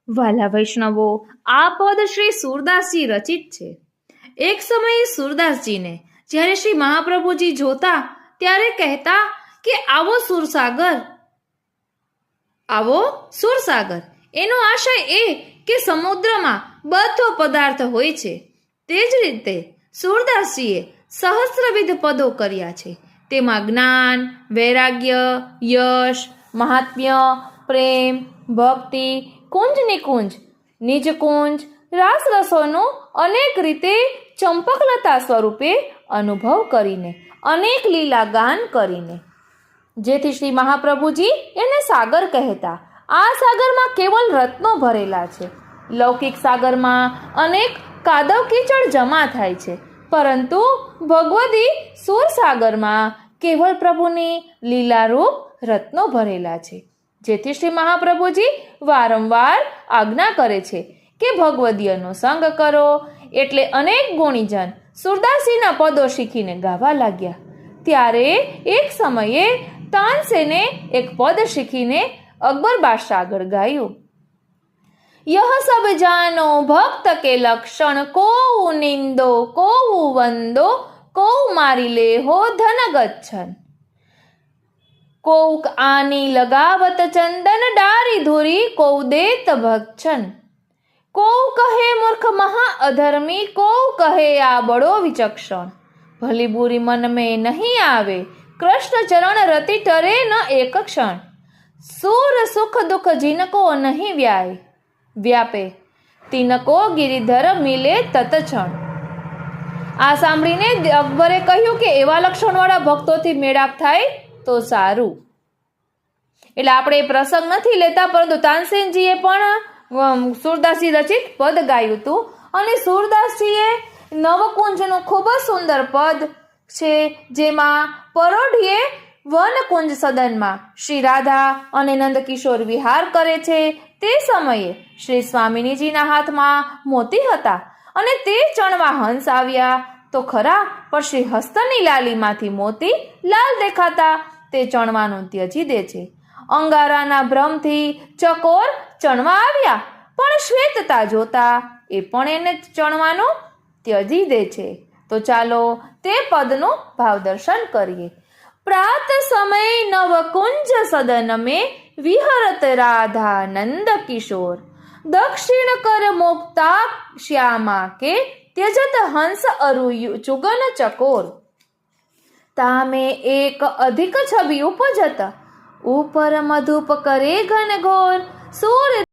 વાલા વૈષ્ણવો, આ પદ શ્રી સૂરદાસજી રચિત છે. એક સમયે સૂરદાસજીને જ્યારે શ્રી મહાપ્રભુજી જોતા ત્યારે કહેતા કે આવો સુરસાગર. એનો આશય એ કે સમુદ્રમાં બધો પદાર્થ હોય છે. તે જ રીતે સૂરદાસજીએ સહસ્રવિધ પદો કર્યા છે. તેમાં જ્ઞાન, વૈરાગ્ય, યશ, મહાત્મ્ય, પ્રેમ, ભક્તિ, કુંજ નિકુંજ, નિજકુંજ, રાસરસોનો અનેક રીતે ચંપકલતા સ્વરૂપે અનુભવ કરીને, અનેક લીલા ગાન કરીને, જેથી શ્રી મહાપ્રભુજી એને સાગર કહેતા. આ સાગરમાં કેવલ રત્નો ભરેલા છે. લૌકિક સાગરમાં અનેક કાદવ કીચડ જમા થાય છે, પરંતુ ભગવદી સુરસાગરમાં કેવળ પ્રભુની લીલારૂપ રત્નો ભરેલા છે. જેથી શ્રી મહાપ્રભુજી વારંવાર આજ્ઞા કરે છે કે ભગવદીયનો સંગ કરો. એટલે અનેક ગુણીજન સૂરદાસજીના પદો શીખીને ગાવા લાગ્યા. ત્યારે એક સમયે તાનસેને એક પદ શીખીને અકબર બાદશાહ આગળ ગાયું. यह सब जानो भक्त के लक्षण, को निंदो को वंदो को मारी ले हो धन गच्छन, को आनी लगावत चंदन डारी धुरी को देत भक्षण, को कहे मूर्ख महा अधर्मी को कहे आ बड़ो विचक्षण, भली बुरी मन में नहीं आवे कृष्ण चरण रति टरे न एक क्षण, सूर सुख दुख जिनको नहीं વ્યાપે તિનકો ગિરિધર મિલે તતક્ષણ. આ સાંભળીને અકબરે કહ્યું કે એવા લક્ષણવાળા ભક્તોથી મેળાપ થાય તો સારું. એટલે આપણે એ પ્રસંગ નથી લેતા, પરંતુ તાનસેનજીએ પણ સૂરદાસજી રચિત પદ ગાયું હતું. અને સૂરદાસજીએ નવકુંજનું ખૂબ જ સુંદર પદ છે, જેમાં પરોઢીએ વનકુંજ સદનમાં શ્રી રાધા અને નંદકિશોર વિહાર કરે છે. તે સમયે શ્રી સ્વામિનીજીના હાથમાં મોતી હતા અને તે ચણમાં હંસ આવ્યા તો ખરા, પણ શ્રી હસ્તની લાલીમાંથી મોતી લાલ દેખાતા તે ચણવાનું ત્યજી દે છે. અંગારાના ભ્રમથી ચકોર ચણવા આવ્યા, પણ શ્વેતતા જોતા એ પણ એને ચણવાનું ત્યજી દે છે. તો ચાલો તે પદનું ભાવદર્શન કરીએ. प्रात समय नवकुंज सदन में विहरत राधा नंद किशोर, दक्षिण कर मुक्ता श्यामा के त्यजत हंस अरु चुगन चकोर, तामे एक अधिक छवि उपजत ऊपर मधुप करे घन घोर, सूर्य